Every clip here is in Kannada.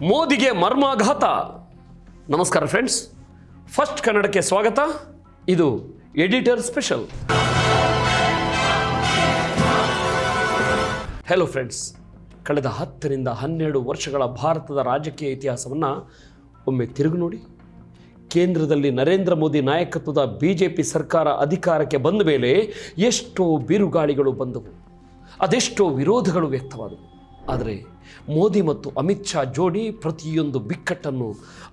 ಮೋದಿಗೆ ಮರ್ಮಾಘಾತ. ನಮಸ್ಕಾರ ಫ್ರೆಂಡ್ಸ್, ಫಸ್ಟ್ ಕನ್ನಡಕ್ಕೆ ಸ್ವಾಗತ. ಇದು ಎಡಿಟರ್ ಸ್ಪೆಷಲ್. ಹೆಲೋ ಫ್ರೆಂಡ್ಸ್, ಕಳೆದ 10 ರಿಂದ 12 ವರ್ಷಗಳ ಭಾರತದ ರಾಜಕೀಯ ಇತಿಹಾಸವನ್ನು ಒಮ್ಮೆ ತಿರುಗಿ ನೋಡಿ. ಕೇಂದ್ರದಲ್ಲಿ ನರೇಂದ್ರ ಮೋದಿ ನಾಯಕತ್ವದ ಬಿಜೆಪಿ ಸರ್ಕಾರ ಅಧಿಕಾರಕ್ಕೆ ಬಂದ ಮೇಲೆ ಎಷ್ಟೋ ಬಿರುಗಾಳಿಗಳು ಬಂದವು, ಅದೆಷ್ಟೋ ವಿರೋಧಗಳು ವ್ಯಕ್ತವಾದವು. ಆದರೆ ಮೋದಿ ಮತ್ತು ಅಮಿತ್ ಶಾ ಜೋಡಿ ಪ್ರತಿಯೊಂದು ಬಿಕ್ಕಟ್ಟನ್ನು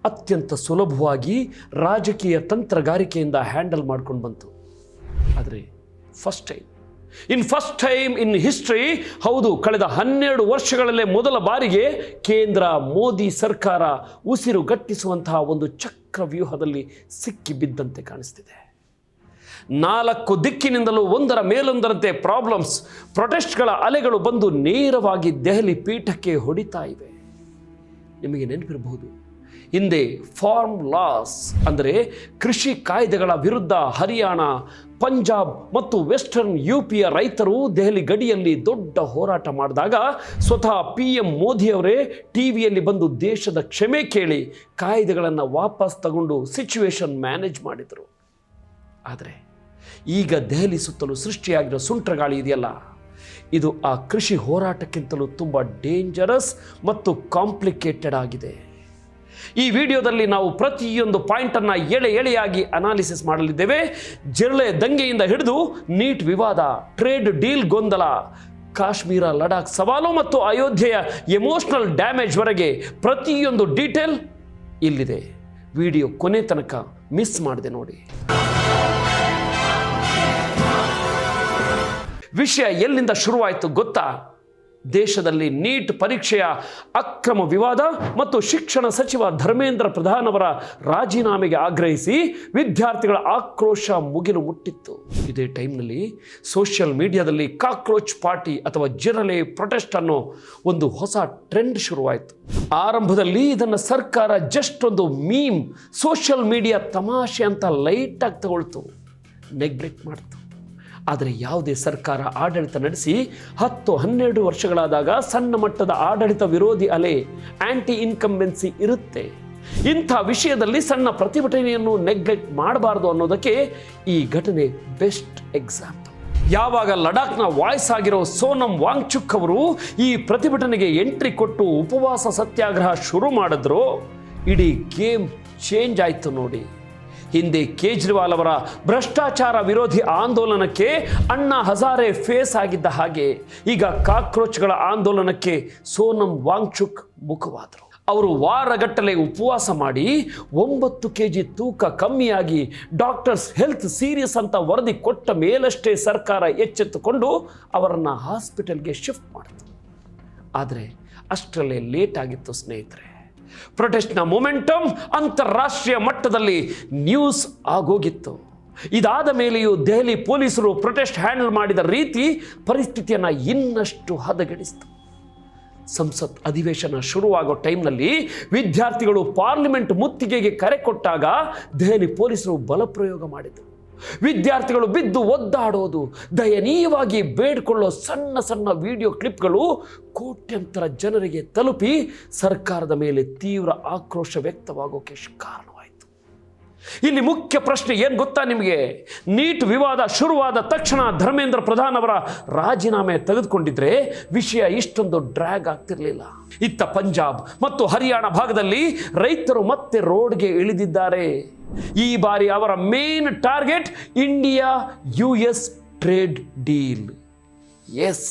ಅತ್ಯಂತ ಸುಲಭವಾಗಿ ರಾಜಕೀಯ ತಂತ್ರಗಾರಿಕೆಯಿಂದ ಹ್ಯಾಂಡಲ್ ಮಾಡ್ಕೊಂಡು ಬಂತು. ಆದರೆ ಫಸ್ಟ್ ಟೈಮ್ ಇನ್ ಹಿಸ್ಟ್ರಿ, ಹೌದು, ಕಳೆದ 12 ವರ್ಷಗಳಲ್ಲೇ ಮೊದಲ ಬಾರಿಗೆ ಕೇಂದ್ರ ಮೋದಿ ಸರ್ಕಾರ ಉಸಿರುಗಟ್ಟಿಸುವಂತಹ ಒಂದು ಚಕ್ರವ್ಯೂಹದಲ್ಲಿ ಸಿಕ್ಕಿಬಿದ್ದಂತೆ ಕಾಣಿಸ್ತಿದೆ. 4 ದಿಕ್ಕಿನಿಂದಲೂ ಒಂದರ ಮೇಲೊಂದರಂತೆ ಪ್ರಾಬ್ಲಮ್ಸ್, ಪ್ರೊಟೆಸ್ಟ್ಗಳ ಅಲೆಗಳು ಬಂದು ನೇರವಾಗಿ ದೆಹಲಿ ಪೀಠಕ್ಕೆ ಹೊಡಿತಾ ಇವೆ. ನಿಮಗೆ ನೆನಪಿರಬಹುದು, ಹಿಂದೆ ಫಾರ್ಮ್ ಲಾಸ್ ಅಂದರೆ ಕೃಷಿ ಕಾಯ್ದೆಗಳ ವಿರುದ್ಧ ಹರಿಯಾಣ, ಪಂಜಾಬ್ ಮತ್ತು ವೆಸ್ಟರ್ನ್ ಯುಪಿಯ ರೈತರು ದೆಹಲಿ ಗಡಿಯಲ್ಲಿ ದೊಡ್ಡ ಹೋರಾಟ ಮಾಡಿದಾಗ ಸ್ವತಃ PM ಮೋದಿಯವರೇ ಟಿವಿಯಲ್ಲಿ ಬಂದು ದೇಶದ ಕ್ಷಮೆ ಕೇಳಿ ಕಾಯ್ದೆಗಳನ್ನು ವಾಪಸ್ ತಗೊಂಡು ಸಿಚುವೇಶನ್ ಮ್ಯಾನೇಜ್ ಮಾಡಿದರು. ಆದರೆ ಈಗ ದೆಹಲಿ ಸುತ್ತಲೂ ಸೃಷ್ಟಿಯಾಗಿರೋ ಸುಂಟರಗಾಳಿ ಇದೆಯಲ್ಲ, ಇದು ಆ ಕೃಷಿ ಹೋರಾಟಕ್ಕಿಂತಲೂ ತುಂಬ ಡೇಂಜರಸ್ ಮತ್ತು ಕಾಂಪ್ಲಿಕೇಟೆಡ್ ಆಗಿದೆ. ಈ ವಿಡಿಯೋದಲ್ಲಿ ನಾವು ಪ್ರತಿಯೊಂದು ಪಾಯಿಂಟನ್ನು ಎಳೆಯಾಗಿ ಅನಾಲಿಸಿಸ್ ಮಾಡಲಿದ್ದೇವೆ. ಜಿರಳೆ ದಂಗೆಯಿಂದ ಹಿಡಿದು ನೀಟ್ ವಿವಾದ, ಟ್ರೇಡ್ ಡೀಲ್ ಗೊಂದಲ, ಕಾಶ್ಮೀರ ಲಡಾಖ್ ಸವಾಲು ಮತ್ತು ಅಯೋಧ್ಯೆಯ ಎಮೋಷನಲ್ ಡ್ಯಾಮೇಜ್ ವರೆಗೆ ಪ್ರತಿಯೊಂದು ಡೀಟೇಲ್ ಇಲ್ಲಿದೆ. ವಿಡಿಯೋ ಕೊನೆ ತನಕ ಮಿಸ್ ಮಾಡದೆ ನೋಡಿ. ವಿಷಯ ಎಲ್ಲಿಂದ ಶುರುವಾಯಿತು ಗೊತ್ತಾ? ದೇಶದಲ್ಲಿ ನೀಟ್ ಪರೀಕ್ಷೆಯ ಅಕ್ರಮ ವಿವಾದ ಮತ್ತು ಶಿಕ್ಷಣ ಸಚಿವ ಧರ್ಮೇಂದ್ರ ಪ್ರಧಾನ್ ಅವರ ರಾಜೀನಾಮೆಗೆ ಆಗ್ರಹಿಸಿ ವಿದ್ಯಾರ್ಥಿಗಳ ಆಕ್ರೋಶ ಮುಗಿಲು ಮುಟ್ಟಿತ್ತು. ಇದೇ ಟೈಮ್ನಲ್ಲಿ ಸೋಷಿಯಲ್ ಮೀಡಿಯಾದಲ್ಲಿ ಕಾಕ್ರೋಚ್ ಪಾರ್ಟಿ ಅಥವಾ ಜಿರಳೆ ಪ್ರೊಟೆಸ್ಟ್ ಅನ್ನೋ ಒಂದು ಹೊಸ ಟ್ರೆಂಡ್ ಶುರುವಾಯಿತು. ಆರಂಭದಲ್ಲಿ ಇದನ್ನು ಸರ್ಕಾರ ಜಸ್ಟ್ ಒಂದು ಮೀಮ್, ಸೋಷಿಯಲ್ ಮೀಡಿಯಾ ತಮಾಷೆ ಅಂತ ಲೈಟಾಗಿ ತಗೊಳ್ತು, ನೆಗ್ಲೆಕ್ಟ್ ಮಾಡ್ತು. ಆದರೆ ಯಾವುದೇ ಸರ್ಕಾರ ಆಡಳಿತ ನಡೆಸಿ 10-12 ವರ್ಷಗಳಾದಾಗ ಸಣ್ಣ ಮಟ್ಟದ ಆಡಳಿತ ವಿರೋಧಿ ಅಲೆ, ಆಂಟಿ ಇನ್ಕಂಬೆನ್ಸಿ ಇರುತ್ತೆ. ಇಂಥ ವಿಷಯದಲ್ಲಿ ಸಣ್ಣ ಪ್ರತಿಭಟನೆಯನ್ನು ನೆಗ್ಲೆಕ್ಟ್ ಮಾಡಬಾರ್ದು ಅನ್ನೋದಕ್ಕೆ ಈ ಘಟನೆ ಬೆಸ್ಟ್ ಎಕ್ಸಾಂಪಲ್. ಯಾವಾಗ ಲಡಾಖ್ನ ವಾಯ್ಸ್ ಆಗಿರೋ ಸೋನಂ ವಾಂಗ್ಚುಕ್ ಅವರು ಈ ಪ್ರತಿಭಟನೆಗೆ ಎಂಟ್ರಿ ಕೊಟ್ಟು ಉಪವಾಸ ಸತ್ಯಾಗ್ರಹ ಶುರು ಮಾಡಿದ್ರು, ಇಡೀ ಗೇಮ್ ಚೇಂಜ್ ಆಯಿತು ನೋಡಿ. ಹಿಂದೆ ಕೇಜ್ರಿವಾಲ್ ಅವರ ಭ್ರಷ್ಟಾಚಾರ ವಿರೋಧಿ ಆಂದೋಲನಕ್ಕೆ ಅಣ್ಣಾ ಹಜಾರೆ ಫೇಸ್ ಆಗಿದ್ದ ಹಾಗೆ ಈಗ ಕಾಕ್ರೋಚ್ಗಳ ಆಂದೋಲನಕ್ಕೆ ಸೋನಂ ವಾಂಗ್ಚುಕ್ ಮುಖವಾದರು. ಅವರು ವಾರಗಟ್ಟಲೆ ಉಪವಾಸ ಮಾಡಿ 9 kg ತೂಕ ಕಮ್ಮಿಯಾಗಿ ಡಾಕ್ಟರ್ಸ್ ಹೆಲ್ತ್ ಸೀರಿಯಸ್ ಅಂತ ವರದಿ ಕೊಟ್ಟ ಮೇಲಷ್ಟೇ ಸರ್ಕಾರ ಎಚ್ಚೆತ್ತುಕೊಂಡು ಅವರನ್ನು ಹಾಸ್ಪಿಟಲ್ಗೆ ಶಿಫ್ಟ್ ಮಾಡಿತು. ಆದರೆ ಅಷ್ಟರಲ್ಲೇ ಲೇಟ್ ಆಗಿತ್ತು ಸ್ನೇಹಿತರೆ. ಪ್ರೊಟೆಸ್ಟ್ನ ಮೊಮೆಂಟಮ್ ಅಂತಾರಾಷ್ಟ್ರೀಯ ಮಟ್ಟದಲ್ಲಿ ನ್ಯೂಸ್ ಆಗೋಗಿತ್ತು. ಇದಾದ ಮೇಲೆಯೂ ದೆಹಲಿ ಪೊಲೀಸರು ಪ್ರೊಟೆಸ್ಟ್ ಹ್ಯಾಂಡಲ್ ಮಾಡಿದ ರೀತಿ ಪರಿಸ್ಥಿತಿಯನ್ನು ಇನ್ನಷ್ಟು ಹದಗೆಡಿಸಿತು. ಸಂಸತ್ ಅಧಿವೇಶನ ಶುರುವಾಗೋ ಟೈಮ್ನಲ್ಲಿ ವಿದ್ಯಾರ್ಥಿಗಳು ಪಾರ್ಲಿಮೆಂಟ್ ಮುತ್ತಿಗೆಗೆ ಕರೆ ಕೊಟ್ಟಾಗ ದೆಹಲಿ ಪೊಲೀಸರು ಬಲಪ್ರಯೋಗ ಮಾಡಿದರು. ವಿದ್ಯಾರ್ಥಿಗಳು ಬಿದ್ದು ಒದ್ದಾಡೋದು, ದಯನೀಯವಾಗಿ ಬೇಡ್ಕೊಳ್ಳೋ ಸಣ್ಣ ವಿಡಿಯೋ ಕ್ಲಿಪ್ಗಳು ಕೋಟ್ಯಂತರ ಜನರಿಗೆ ತಲುಪಿ ಸರ್ಕಾರದ ಮೇಲೆ ತೀವ್ರ ಆಕ್ರೋಶ ವ್ಯಕ್ತವಾಗೋಕೆ ಕಾರಣವಾಯಿತು. ಇಲ್ಲಿ ಮುಖ್ಯ ಪ್ರಶ್ನೆ ಏನು ಗೊತ್ತಾ ನಿಮಗೆ? ನೀಟ್ ವಿವಾದ ಶುರುವಾದ ತಕ್ಷಣ ಧರ್ಮೇಂದ್ರ ಪ್ರಧಾನ್ ಅವರ ರಾಜೀನಾಮೆ ತೆಗೆದುಕೊಂಡಿದ್ರೆ ವಿಷಯ ಇಷ್ಟೊಂದು ಡ್ರ್ಯಾಗ್ ಆಗ್ತಿರಲಿಲ್ಲ. ಇತ್ತ ಪಂಜಾಬ್ ಮತ್ತು ಹರಿಯಾಣ ಭಾಗದಲ್ಲಿ ರೈತರು ಮತ್ತೆ ರೋಡ್ಗೆ ಇಳಿದಿದ್ದಾರೆ. ಈ ಬಾರಿ ಅವರ main target India US trade deal. Yes,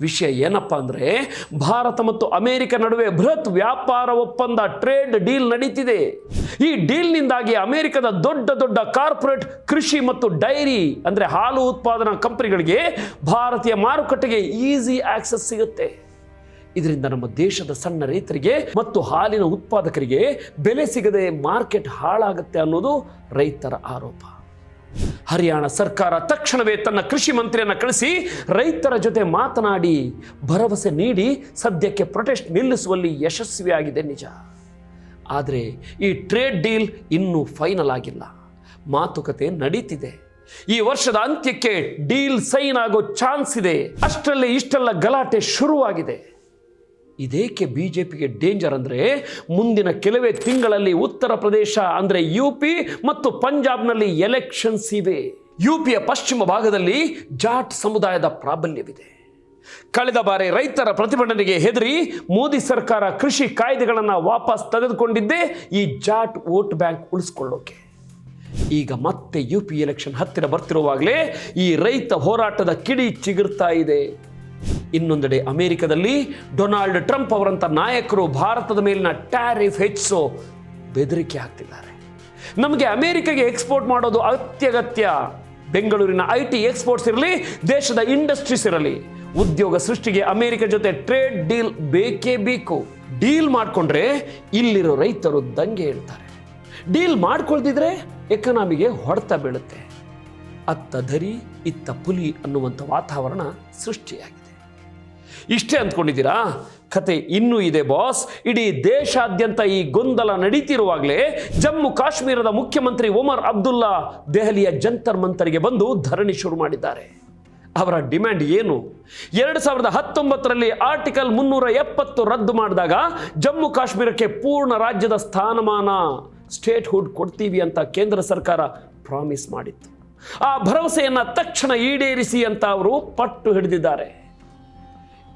ವಿಷಯ ಏನಪ್ಪ ಅಂದರೆ ಭಾರತ ಮತ್ತು ಅಮೆರಿಕ ನಡುವೆ ಬೃಹತ್ ವ್ಯಾಪಾರ ಒಪ್ಪಂದ ಟ್ರೇಡ್ ಡೀಲ್ ನಡೀತಿದೆ. ಈ ಡೀಲ್ನಿಂದಾಗಿ ಅಮೆರಿಕದ ದೊಡ್ಡ ಕಾರ್ಪೊರೇಟ್ ಕೃಷಿ ಮತ್ತು ಡೈರಿ ಅಂದರೆ ಹಾಲು ಉತ್ಪಾದನಾ ಕಂಪನಿಗಳಿಗೆ ಭಾರತೀಯ ಮಾರುಕಟ್ಟೆಗೆ ಈಸಿ ಆಕ್ಸೆಸ್ ಸಿಗುತ್ತೆ. ಇದರಿಂದ ನಮ್ಮ ದೇಶದ ಸಣ್ಣ ರೈತರಿಗೆ ಮತ್ತು ಹಾಲಿನ ಉತ್ಪಾದಕರಿಗೆ ಬೆಲೆ ಸಿಗದೆ ಮಾರ್ಕೆಟ್ ಹಾಳಾಗುತ್ತೆ ಅನ್ನೋದು ರೈತರ ಆರೋಪ. ಹರಿಯಾಣ ಸರ್ಕಾರ ತಕ್ಷಣವೇ ತನ್ನ ಕೃಷಿ ಮಂತ್ರಿಯನ್ನು ಕಳಿಸಿ ರೈತರ ಜೊತೆ ಮಾತನಾಡಿ ಭರವಸೆ ನೀಡಿ ಸದ್ಯಕ್ಕೆ ಪ್ರೊಟೆಸ್ಟ್ ನಿಲ್ಲಿಸುವಲ್ಲಿ ಯಶಸ್ವಿಯಾಗಿದೆ ನಿಜ. ಆದರೆ ಈ ಟ್ರೇಡ್ ಡೀಲ್ ಇನ್ನೂ ಫೈನಲ್ ಆಗಿಲ್ಲ, ಮಾತುಕತೆ ನಡೀತಿದೆ. ಈ ವರ್ಷದ ಅಂತ್ಯಕ್ಕೆ ಡೀಲ್ ಸೈನ್ ಆಗೋ ಚಾನ್ಸ್ ಇದೆ. ಅಷ್ಟರಲ್ಲೇ ಇಷ್ಟೆಲ್ಲ ಗಲಾಟೆ ಶುರುವಾಗಿದೆ. ಇದೇಕೆ ಬಿಜೆಪಿಗೆ ಡೇಂಜರ್ ಅಂದರೆ ಮುಂದಿನ ಕೆಲವೇ ತಿಂಗಳಲ್ಲಿ ಉತ್ತರ ಪ್ರದೇಶ ಅಂದರೆ UP ಮತ್ತು ಪಂಜಾಬ್ನಲ್ಲಿ ಎಲೆಕ್ಷನ್ಸ್ ಇವೆ. UPಯ ಪಶ್ಚಿಮ ಭಾಗದಲ್ಲಿ ಜಾಟ್ ಸಮುದಾಯದ ಪ್ರಾಬಲ್ಯವಿದೆ. ಕಳೆದ ಬಾರಿ ರೈತರ ಪ್ರತಿಭಟನೆಗೆ ಹೆದರಿ ಮೋದಿ ಸರ್ಕಾರ ಕೃಷಿ ಕಾಯ್ದೆಗಳನ್ನು ವಾಪಸ್ ತೆಗೆದುಕೊಂಡಿದ್ದೇ ಈ ಜಾಟ್ ವೋಟ್ ಬ್ಯಾಂಕ್ ಉಳಿಸ್ಕೊಳ್ಳೋಕೆ. ಈಗ ಮತ್ತೆ UP ಎಲೆಕ್ಷನ್ ಹತ್ತಿರ ಬರ್ತಿರುವಾಗಲೇ ಈ ರೈತ ಹೋರಾಟದ ಕಿಡಿ ಚಿಗುರ್ತಾ ಇದೆ. ಇನ್ನೊಂದೆಡೆ ಅಮೆರಿಕದಲ್ಲಿ ಡೊನಾಲ್ಡ್ ಟ್ರಂಪ್ ಅವರಂಥ ನಾಯಕರು ಭಾರತದ ಮೇಲಿನ ಟ್ಯಾರಿಫ್ ಹೆಚ್ಚಿಸೋ ಬೆದರಿಕೆ ಹಾಕ್ತಿದ್ದಾರೆ. ನಮಗೆ ಅಮೆರಿಕಗೆ ಎಕ್ಸ್ಪೋರ್ಟ್ ಮಾಡೋದು ಅತ್ಯಗತ್ಯ. ಬೆಂಗಳೂರಿನ IT ಎಕ್ಸ್ಪೋರ್ಟ್ಸ್ ಇರಲಿ, ದೇಶದ ಇಂಡಸ್ಟ್ರೀಸ್ ಇರಲಿ, ಉದ್ಯೋಗ ಸೃಷ್ಟಿಗೆ ಅಮೆರಿಕ ಜೊತೆ ಟ್ರೇಡ್ ಡೀಲ್ ಬೇಕೇ ಬೇಕು. ಡೀಲ್ ಮಾಡಿಕೊಂಡ್ರೆ ಇಲ್ಲಿರೋ ರೈತರು ದಂಗೆ ಹೇಳ್ತಾರೆ. ಡೀಲ್ ಮಾಡ್ಕೊಳ್ದಿದ್ರೆ ಎಕನಾಮಿಗೆ ಹೊಡೆತ ಬೀಳುತ್ತೆ. ಅತ್ತ ಧರಿ ಇತ್ತ ಪುಲಿ ಅನ್ನುವಂಥ ವಾತಾವರಣ ಸೃಷ್ಟಿಯಾಗಿದೆ. ಇಷ್ಟೇ ಅಂದ್ಕೊಂಡಿದ್ದೀರಾ? ಕತೆ ಇನ್ನೂ ಇದೆ ಬಾಸ್. ಇಡೀ ದೇಶಾದ್ಯಂತ ಈ ಗೊಂದಲ ನಡೀತಿರುವಾಗಲೇ ಜಮ್ಮು ಕಾಶ್ಮೀರದ ಮುಖ್ಯಮಂತ್ರಿ ಒಮರ್ ಅಬ್ದುಲ್ಲಾ ದೆಹಲಿಯ ಜಂತರ್ ಮಂತರ್ಗೆ ಬಂದು ಧರಣಿ ಶುರು ಮಾಡಿದ್ದಾರೆ. ಅವರ ಡಿಮ್ಯಾಂಡ್ ಏನು? 2019ರಲ್ಲಿ ಆರ್ಟಿಕಲ್ 370 ರದ್ದು ಮಾಡಿದಾಗ ಜಮ್ಮು ಕಾಶ್ಮೀರಕ್ಕೆ ಪೂರ್ಣ ರಾಜ್ಯದ ಸ್ಥಾನಮಾನ, ಸ್ಟೇಟ್ ಹುಡ್ ಕೊಡ್ತೀವಿ ಅಂತ ಕೇಂದ್ರ ಸರ್ಕಾರ ಪ್ರಾಮಿಸ್ ಮಾಡಿತ್ತು. ಆ ಭರವಸೆಯನ್ನು ತಕ್ಷಣ ಈಡೇರಿಸಿ ಅಂತ ಅವರು ಪಟ್ಟು ಹಿಡಿದಿದ್ದಾರೆ.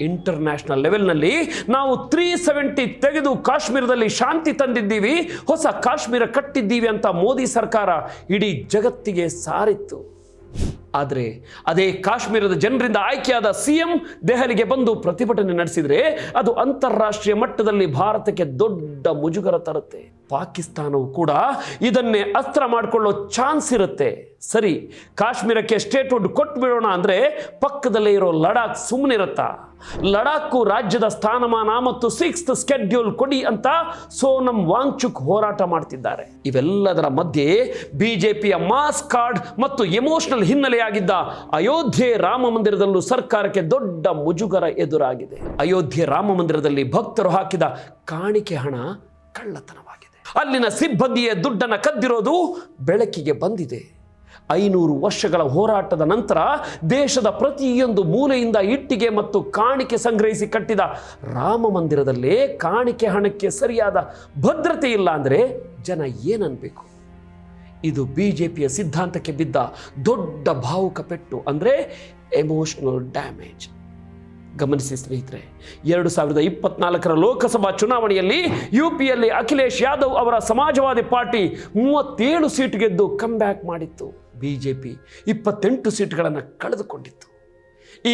ಇಂಟರ್ನ್ಯಾಷನಲ್ ಲೆವೆಲ್ನಲ್ಲಿ ನಾವು 370 ತೆಗೆದು ಕಾಶ್ಮೀರದಲ್ಲಿ ಶಾಂತಿ ತಂದಿದ್ದೀವಿ, ಹೊಸ ಕಾಶ್ಮೀರ ಕಟ್ಟಿದ್ದೀವಿ ಅಂತ ಮೋದಿ ಸರ್ಕಾರ ಇಡೀ ಜಗತ್ತಿಗೆ ಸಾರಿತ್ತು. ಆದರೆ ಅದೇ ಕಾಶ್ಮೀರದ ಜನರಿಂದ ಆಯ್ಕೆಯಾದ CM ದೆಹಲಿಗೆ ಬಂದು ಪ್ರತಿಭಟನೆ ನಡೆಸಿದರೆ ಅದು ಅಂತಾರಾಷ್ಟ್ರೀಯ ಮಟ್ಟದಲ್ಲಿ ಭಾರತಕ್ಕೆ ದೊಡ್ಡ ಮುಜುಗರ ತರುತ್ತೆ. ಪಾಕಿಸ್ತಾನವು ಕೂಡ ಇದನ್ನೇ ಅಸ್ತ್ರ ಮಾಡಿಕೊಳ್ಳೋ ಚಾನ್ಸ್ ಇರುತ್ತೆ. ಸರಿ, ಕಾಶ್ಮೀರಕ್ಕೆ ಸ್ಟೇಟ್ ಹುಡ್ ಕೊಟ್ಟು ಬಿಡೋಣ ಅಂದರೆ ಪಕ್ಕದಲ್ಲೇ ಇರೋ ಲಡಾಖ್ ಸುಮ್ಮನಿರುತ್ತಾ? ಲಡಾಖ್ ರಾಜ್ಯದ ಸ್ಥಾನಮಾನ ಮತ್ತು 6th ಸ್ಕೆಡ್ಯೂಲ್ ಕೊಡಿ ಅಂತ ಸೋನಂ ವಾಂಗ್ಚುಕ್ ಹೋರಾಟ ಮಾಡ್ತಿದ್ದಾರೆ. ಇವೆಲ್ಲದರ ಮಧ್ಯೆ ಬಿಜೆಪಿಯ ಮಾಸ್ ಕಾರ್ಡ್ ಮತ್ತು ಎಮೋಷನಲ್ ಹಿನ್ನೆಲೆಯಾಗಿದ್ದ ಅಯೋಧ್ಯೆ ರಾಮ ಮಂದಿರದಲ್ಲೂ ಸರ್ಕಾರಕ್ಕೆ ದೊಡ್ಡ ಮುಜುಗರ ಎದುರಾಗಿದೆ. ಅಯೋಧ್ಯೆ ರಾಮ ಮಂದಿರದಲ್ಲಿ ಭಕ್ತರು ಹಾಕಿದ ಕಾಣಿಕೆ ಹಣ ಕಳ್ಳತನವಾಗಿದೆ. ಅಲ್ಲಿನ ಸಿಬ್ಬಂದಿಯೇ ದುಡ್ಡನ್ನು ಕದ್ದಿರೋದು ಬೆಳಕಿಗೆ ಬಂದಿದೆ. 500 ವರ್ಷಗಳ ಹೋರಾಟದ ನಂತರ ದೇಶದ ಪ್ರತಿಯೊಂದು ಮೂಲೆಯಿಂದ ಇಟ್ಟಿಗೆ ಮತ್ತು ಕಾಣಿಕೆ ಸಂಗ್ರಹಿಸಿ ಕಟ್ಟಿದ ರಾಮ ಮಂದಿರದಲ್ಲೇ ಕಾಣಿಕೆ ಹಣಕ್ಕೆ ಸರಿಯಾದ ಭದ್ರತೆ ಇಲ್ಲ ಅಂದರೆ ಜನ ಏನನ್ಬೇಕು? ಇದು ಬಿಜೆಪಿಯ ಸಿದ್ಧಾಂತಕ್ಕೆ ಬಿದ್ದ ದೊಡ್ಡ ಭಾವುಕ ಪೆಟ್ಟು, ಅಂದರೆ ಎಮೋಷನಲ್ ಡ್ಯಾಮೇಜ್. ಗಮನಿಸಿ ಸ್ನೇಹಿತರೆ, 2024ರ ಲೋಕಸಭಾ ಚುನಾವಣೆಯಲ್ಲಿ UPಯಲ್ಲಿ ಅಖಿಲೇಶ್ ಯಾದವ್ ಅವರ ಸಮಾಜವಾದಿ ಪಾರ್ಟಿ 37 ಸೀಟ್ ಗೆದ್ದು ಕಮ್ಬ್ಯಾಕ್ ಮಾಡಿತ್ತು. ಬಿಜೆಪಿ 28 ಸೀಟ್ಗಳನ್ನು ಕಳೆದುಕೊಂಡಿತ್ತು.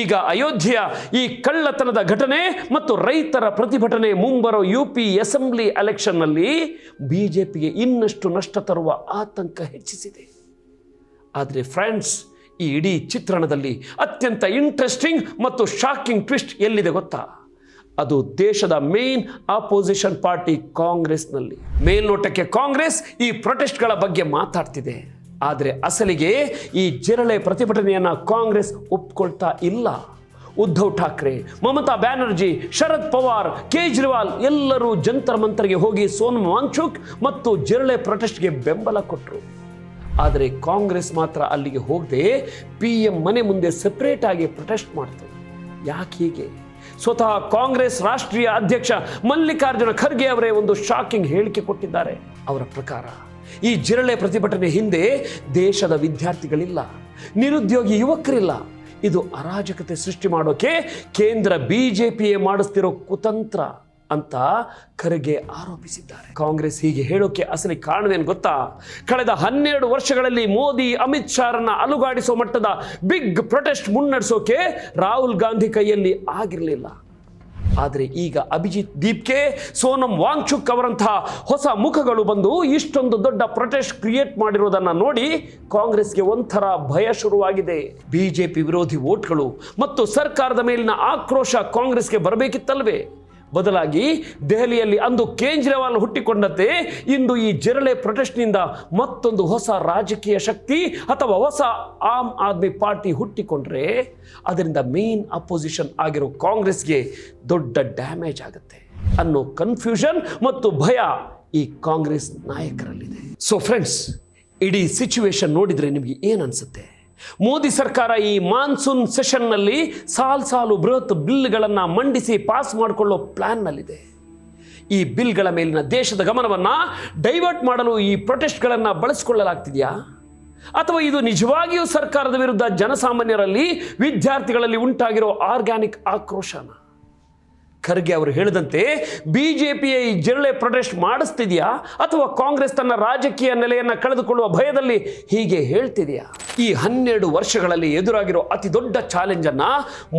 ಈಗ ಅಯೋಧ್ಯೆಯ ಈ ಕಳ್ಳತನದ ಘಟನೆ ಮತ್ತು ರೈತರ ಪ್ರತಿಭಟನೆ ಮುಂಬರೋ UP ಅಸೆಂಬ್ಲಿ ಎಲೆಕ್ಷನ್ನಲ್ಲಿ ಬಿಜೆಪಿಗೆ ಇನ್ನಷ್ಟು ನಷ್ಟ ತರುವ ಆತಂಕ ಹೆಚ್ಚಿಸಿದೆ. ಆದರೆ ಫ್ರೆಂಡ್ಸ್, ಈ ಇಡೀ ಚಿತ್ರಣದಲ್ಲಿ ಅತ್ಯಂತ ಇಂಟ್ರೆಸ್ಟಿಂಗ್ ಮತ್ತು ಶಾಕಿಂಗ್ ಟ್ವಿಸ್ಟ್ ಎಲ್ಲಿದೆ ಗೊತ್ತಾ? ಅದು ದೇಶದ ಮೇನ್ ಆಪೋಸಿಷನ್ ಪಾರ್ಟಿ ಕಾಂಗ್ರೆಸ್ನಲ್ಲಿ. ಮೇಲ್ನೋಟಕ್ಕೆ ಕಾಂಗ್ರೆಸ್ ಈ ಪ್ರೊಟೆಸ್ಟ್ಗಳ ಬಗ್ಗೆ ಮಾತಾಡ್ತಿದೆ, ಆದರೆ ಅಸಲಿಗೆ ಈ ಜಿರಳೆ ಪ್ರತಿಭಟನೆಯನ್ನು ಕಾಂಗ್ರೆಸ್ ಒಪ್ಕೊಳ್ತಾ ಇಲ್ಲ. ಉದ್ಧವ್ ಠಾಕ್ರೆ, ಮಮತಾ ಬ್ಯಾನರ್ಜಿ, ಶರದ್ ಪವಾರ್, ಕೇಜ್ರಿವಾಲ್ ಎಲ್ಲರೂ ಜಂತರ್ ಮಂತರ್ಗೆ ಹೋಗಿ ಸೋನಂ ವಾಂಗ್ಚುಕ್ ಮತ್ತು ಜಿರಳೆ ಪ್ರೊಟೆಸ್ಟ್ಗೆ ಬೆಂಬಲ ಕೊಟ್ಟರು. ಆದರೆ ಕಾಂಗ್ರೆಸ್ ಮಾತ್ರ ಅಲ್ಲಿಗೆ ಹೋಗದೆ PM ಮನೆ ಮುಂದೆ ಸೆಪರೇಟ್ ಆಗಿ ಪ್ರೊಟೆಸ್ಟ್ ಮಾಡ್ತು. ಯಾಕೆ ಹೀಗೆ? ಸ್ವತಃ ಕಾಂಗ್ರೆಸ್ ರಾಷ್ಟ್ರೀಯ ಅಧ್ಯಕ್ಷ ಮಲ್ಲಿಕಾರ್ಜುನ ಖರ್ಗೆ ಅವರೇ ಒಂದು ಶಾಕಿಂಗ್ ಹೇಳಿಕೆ ಕೊಟ್ಟಿದ್ದಾರೆ. ಅವರ ಪ್ರಕಾರ ಈ ಜಿರಳೆ ಪ್ರತಿಭಟನೆ ಹಿಂದೆ ದೇಶದ ವಿದ್ಯಾರ್ಥಿಗಳಿಲ್ಲ, ನಿರುದ್ಯೋಗಿ ಯುವಕರಿಲ್ಲ. ಇದು ಅರಾಜಕತೆ ಸೃಷ್ಟಿ ಮಾಡೋಕೆ ಕೇಂದ್ರ ಬಿಜೆಪಿಯೇ ಮಾಡಿಸ್ತಿರೋ ಕುತಂತ್ರ ಅಂತ ಖರ್ಗೆ ಆರೋಪಿಸಿದ್ದಾರೆ. ಕಾಂಗ್ರೆಸ್ ಹೀಗೆ ಹೇಳೋಕೆ ಅಸಲಿ ಕಾರಣವೇನು ಗೊತ್ತಾ? ಕಳೆದ 12 ವರ್ಷಗಳಲ್ಲಿ ಮೋದಿ, ಅಮಿತ್ ಶಾರನ್ನ ಅಲುಗಾಡಿಸೋ ಮಟ್ಟದ ಬಿಗ್ ಪ್ರೊಟೆಸ್ಟ್ ಮುನ್ನಡೆಸೋಕೆ ರಾಹುಲ್ ಗಾಂಧಿ ಕೈಯಲ್ಲಿ ಆಗಿರಲಿಲ್ಲ. ಆದರೆ ಈಗ ಅಭಿಜಿತ್ ದೀಪ್ಗೆ, ಸೋನಂ ವಾಂಗ್ಚುಕ್ ಅವರಂತಹ ಹೊಸ ಮುಖಗಳು ಬಂದು ಇಷ್ಟೊಂದು ದೊಡ್ಡ ಪ್ರೊಟೆಸ್ಟ್ ಕ್ರಿಯೇಟ್ ಮಾಡಿರೋದನ್ನು ನೋಡಿ ಕಾಂಗ್ರೆಸ್ಗೆ ಒಂಥರ ಭಯ ಶುರುವಾಗಿದೆ. ಬಿಜೆಪಿ ವಿರೋಧಿ ವೋಟ್ಗಳು ಮತ್ತು ಸರ್ಕಾರದ ಮೇಲಿನ ಆಕ್ರೋಶ ಕಾಂಗ್ರೆಸ್ಗೆ ಬರಬೇಕಿತ್ತಲ್ವೇ? ಬದಲಾಗಿ ದೆಹಲಿಯಲ್ಲಿ ಅಂದು ಕೇಜ್ರಿವಾಲ್ ಹುಟ್ಟಿಕೊಂಡಂತೆ ಇಂದು ಈ ಜಿರಳೆ ಪ್ರೊಟೆಸ್ಟ್ನಿಂದ ಮತ್ತೊಂದು ಹೊಸ ರಾಜಕೀಯ ಶಕ್ತಿ ಅಥವಾ ಹೊಸ ಆಮ್ ಆದ್ಮಿ ಪಾರ್ಟಿ ಹುಟ್ಟಿಕೊಂಡ್ರೆ ಅದರಿಂದ ಮೇನ್ ಅಪೋಸಿಷನ್ ಆಗಿರೋ ಕಾಂಗ್ರೆಸ್ಗೆ ದೊಡ್ಡ ಡ್ಯಾಮೇಜ್ ಆಗುತ್ತೆ ಅನ್ನೋ ಕನ್ಫ್ಯೂಷನ್ ಮತ್ತು ಭಯ ಈ ಕಾಂಗ್ರೆಸ್ ನಾಯಕರಲ್ಲಿದೆ. ಸೊ ಫ್ರೆಂಡ್ಸ್, ಇಡೀ ಸಿಚುವೇಶನ್ ನೋಡಿದರೆ ನಿಮಗೆ ಏನು ಅನಿಸುತ್ತೆ? ಮೋದಿ ಸರ್ಕಾರ ಈ ಮಾನ್ಸೂನ್ ಸೆಷನ್ನಲ್ಲಿ ಸಾಲು ಬೃಹತ್ ಬಿಲ್ಗಳನ್ನು ಮಂಡಿಸಿ ಪಾಸ್ ಮಾಡಿಕೊಳ್ಳೋ ಪ್ಲಾನ್ನಲ್ಲಿದೆ. ಈ ಬಿಲ್ಗಳ ಮೇಲಿನ ದೇಶದ ಗಮನವನ್ನು ಡೈವರ್ಟ್ ಮಾಡಲು ಈ ಪ್ರೊಟೆಸ್ಟ್ಗಳನ್ನು ಬಳಸಿಕೊಳ್ಳಲಾಗ್ತಿದೆಯಾ, ಅಥವಾ ಇದು ನಿಜವಾಗಿಯೂ ಸರ್ಕಾರದ ವಿರುದ್ಧ ಜನಸಾಮಾನ್ಯರಲ್ಲಿ, ವಿದ್ಯಾರ್ಥಿಗಳಲ್ಲಿ ಉಂಟಾಗಿರೋ ಆರ್ಗ್ಯಾನಿಕ್ ಆಕ್ರೋಶನ? ಖರ್ಗೆ ಅವರು ಹೇಳಿದಂತೆ ಬಿಜೆಪಿಯ ಈ ಜಿರಳೆ ಪ್ರೊಟೆಸ್ಟ್ ಮಾಡಿಸ್ತಿದೆಯಾ, ಅಥವಾ ಕಾಂಗ್ರೆಸ್ ತನ್ನ ರಾಜಕೀಯ ನೆಲೆಯನ್ನು ಕಳೆದುಕೊಳ್ಳುವ ಭಯದಲ್ಲಿ ಹೀಗೆ ಹೇಳ್ತಿದೆಯಾ? ಈ 12 ವರ್ಷಗಳಲ್ಲಿ ಎದುರಾಗಿರೋ ಅತಿ ದೊಡ್ಡ ಚಾಲೆಂಜನ್ನು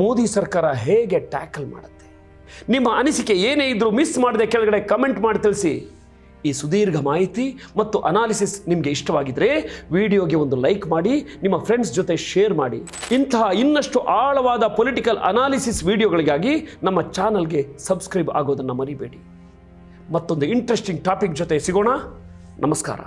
ಮೋದಿ ಸರ್ಕಾರ ಹೇಗೆ ಟ್ಯಾಕಲ್ ಮಾಡುತ್ತೆ? ನಿಮ್ಮ ಅನಿಸಿಕೆ ಏನೇ ಇದ್ರೂ ಮಿಸ್ ಮಾಡದೆ ಕೆಳಗಡೆ ಕಮೆಂಟ್ ಮಾಡಿ ತಿಳಿಸಿ. ಈ ಸುದೀರ್ಘ ಮಾಹಿತಿ ಮತ್ತು ಅನಾಲಿಸಿಸ್ ನಿಮಗೆ ಇಷ್ಟವಾಗಿದ್ದರೆ ವಿಡಿಯೋಗೆ ಒಂದು ಲೈಕ್ ಮಾಡಿ, ನಿಮ್ಮ ಫ್ರೆಂಡ್ಸ್ ಜೊತೆ ಶೇರ್ ಮಾಡಿ. ಇಂತಹ ಇನ್ನಷ್ಟು ಆಳವಾದ ಪೊಲಿಟಿಕಲ್ ಅನಾಲಿಸಿಸ್ ವಿಡಿಯೋಗಳಿಗಾಗಿ ನಮ್ಮ ಚಾನಲ್ಗೆ ಸಬ್ಸ್ಕ್ರೈಬ್ ಆಗೋದನ್ನು ಮರಿಬೇಡಿ. ಮತ್ತೊಂದು ಇಂಟ್ರೆಸ್ಟಿಂಗ್ ಟಾಪಿಕ್ ಜೊತೆ ಸಿಗೋಣ. ನಮಸ್ಕಾರ.